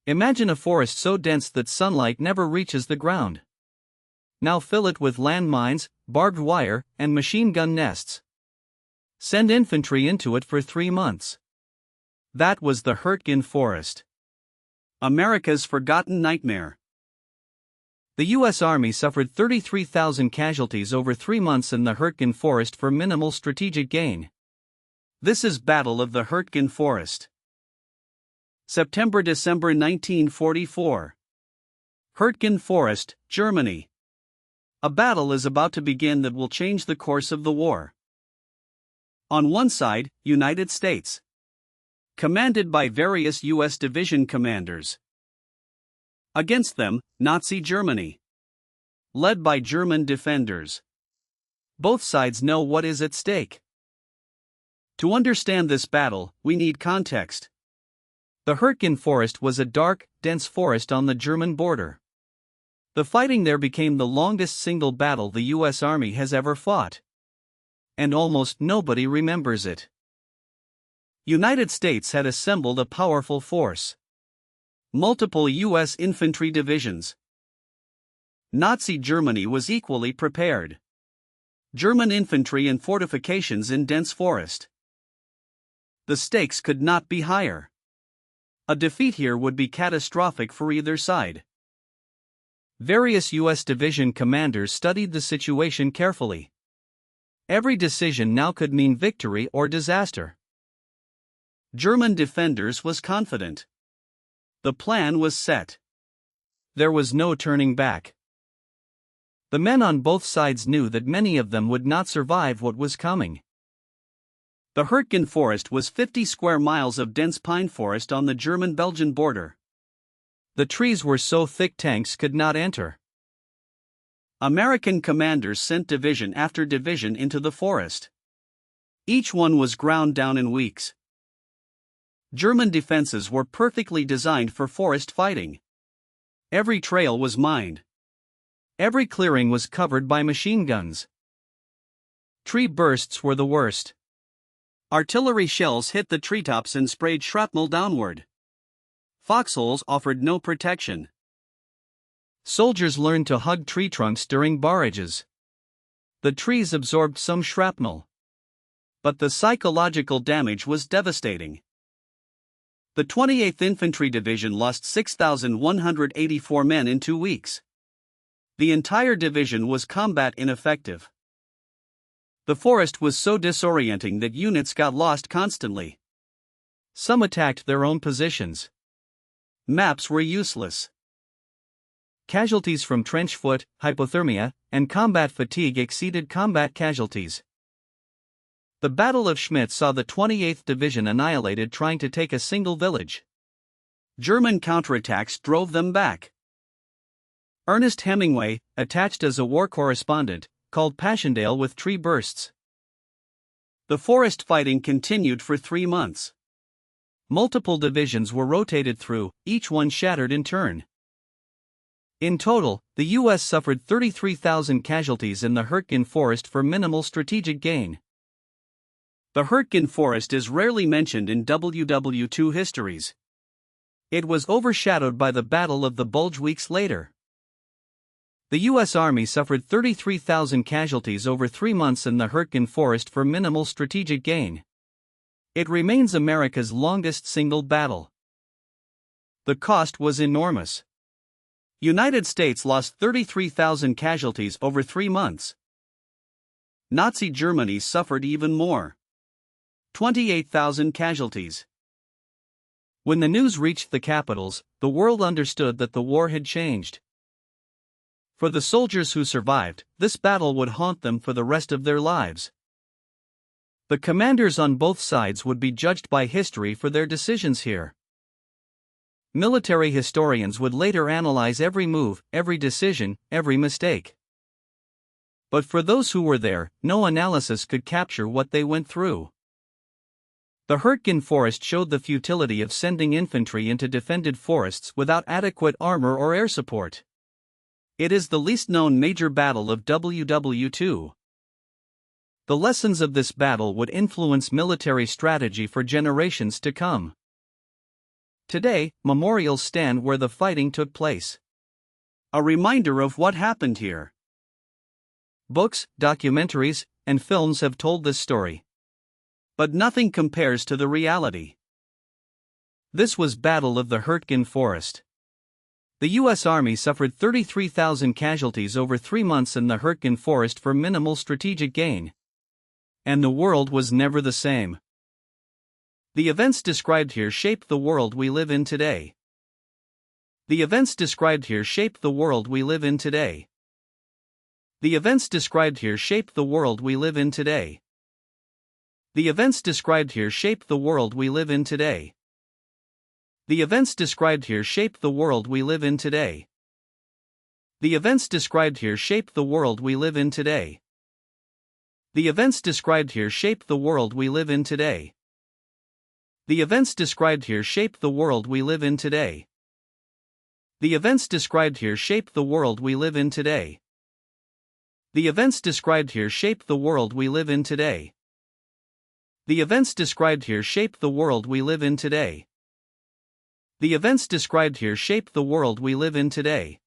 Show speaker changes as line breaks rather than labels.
Imagine a forest so dense that sunlight never reaches the ground. Now fill it with landmines, barbed wire, and machine gun nests. Send infantry into it for 3 months. That was the Hurtgen Forest. America's forgotten nightmare. The U.S. Army suffered 33,000 casualties over 3 months in the Hurtgen Forest for minimal strategic gain. This is Battle of the Hurtgen Forest. September-December 1944. Hurtgen Forest, Germany. A battle is about to begin that will change the course of the war. On one side, United States. Commanded by various U.S. division commanders. Against them, Nazi Germany. Led by German defenders. Both sides know what is at stake. To understand this battle, we need context. The Hurtgen Forest was a dark, dense forest on the German border. The fighting there became the longest single battle the U.S. Army has ever fought. And almost nobody remembers it. United States had assembled a powerful force. Multiple U.S. infantry divisions. Nazi Germany was equally prepared. German infantry and fortifications in dense forest. The stakes could not be higher. A defeat here would be catastrophic for either side. Various U.S. division commanders studied the situation carefully. Every decision now could mean victory or disaster. German defenders was confident. The plan was set. There was no turning back. The men on both sides knew that many of them would not survive what was coming. The Hurtgen Forest was 50 square miles of dense pine forest on the German-Belgian border. The trees were so thick tanks could not enter. American commanders sent division after division into the forest. Each one was ground down in weeks. German defenses were perfectly designed for forest fighting. Every trail was mined. Every clearing was covered by machine guns. Tree bursts were the worst. Artillery shells hit the treetops and sprayed shrapnel downward. Foxholes offered no protection. Soldiers learned to hug tree trunks during barrages. The trees absorbed some shrapnel. But the psychological damage was devastating. The 28th Infantry Division lost 6,184 men in 2 weeks. The entire division was combat ineffective. The forest was so disorienting that units got lost constantly. Some attacked their own positions. Maps were useless. Casualties from trench foot, hypothermia, and combat fatigue exceeded combat casualties. The Battle of Schmidt saw the 28th Division annihilated trying to take a single village. German counterattacks drove them back. Ernest Hemingway, attached as a war correspondent, called Passchendaele with tree bursts. The forest fighting continued for 3 months. Multiple divisions were rotated through, each one shattered in turn. In total, the U.S. suffered 33,000 casualties in the Hurtgen Forest for minimal strategic gain. The Hurtgen Forest is rarely mentioned in WW2 histories. It was overshadowed by the Battle of the Bulge weeks later. The U.S. Army suffered 33,000 casualties over 3 months in the Hurtgen Forest for minimal strategic gain. It remains America's longest single battle. The cost was enormous. United States lost 33,000 casualties over 3 months. Nazi Germany suffered even more. 28,000 casualties. When the news reached the capitals, the world understood that the war had changed. For the soldiers who survived, this battle would haunt them for the rest of their lives. The commanders on both sides would be judged by history for their decisions here. Military historians would later analyze every move, every decision, every mistake. But for those who were there, no analysis could capture what they went through. The Hurtgen Forest showed the futility of sending infantry into defended forests without adequate armor or air support. It is the least known major battle of WW2. The lessons of this battle would influence military strategy for generations to come. Today, memorials stand where the fighting took place. A reminder of what happened here. Books, documentaries, and films have told this story. But nothing compares to the reality. This was Battle of the Hurtgen Forest. The U.S. Army suffered 33,000 casualties over 3 months in the Hurtgen Forest for minimal strategic gain. And the world was never the same. The events described here shaped the world we live in today. The events described here shaped the world we live in today. The events described here shaped the world we live in today. The events described here shaped the world we live in today. The events described here shaped the world we live in today. The events described here shaped the world we live in today. The events described here shaped the world we live in today. The events described here shaped the world we live in today. The events described here shaped the world we live in today. The events described here shaped the world we live in today. The events described here shaped the world we live in today. The events described here shaped the world we live in today.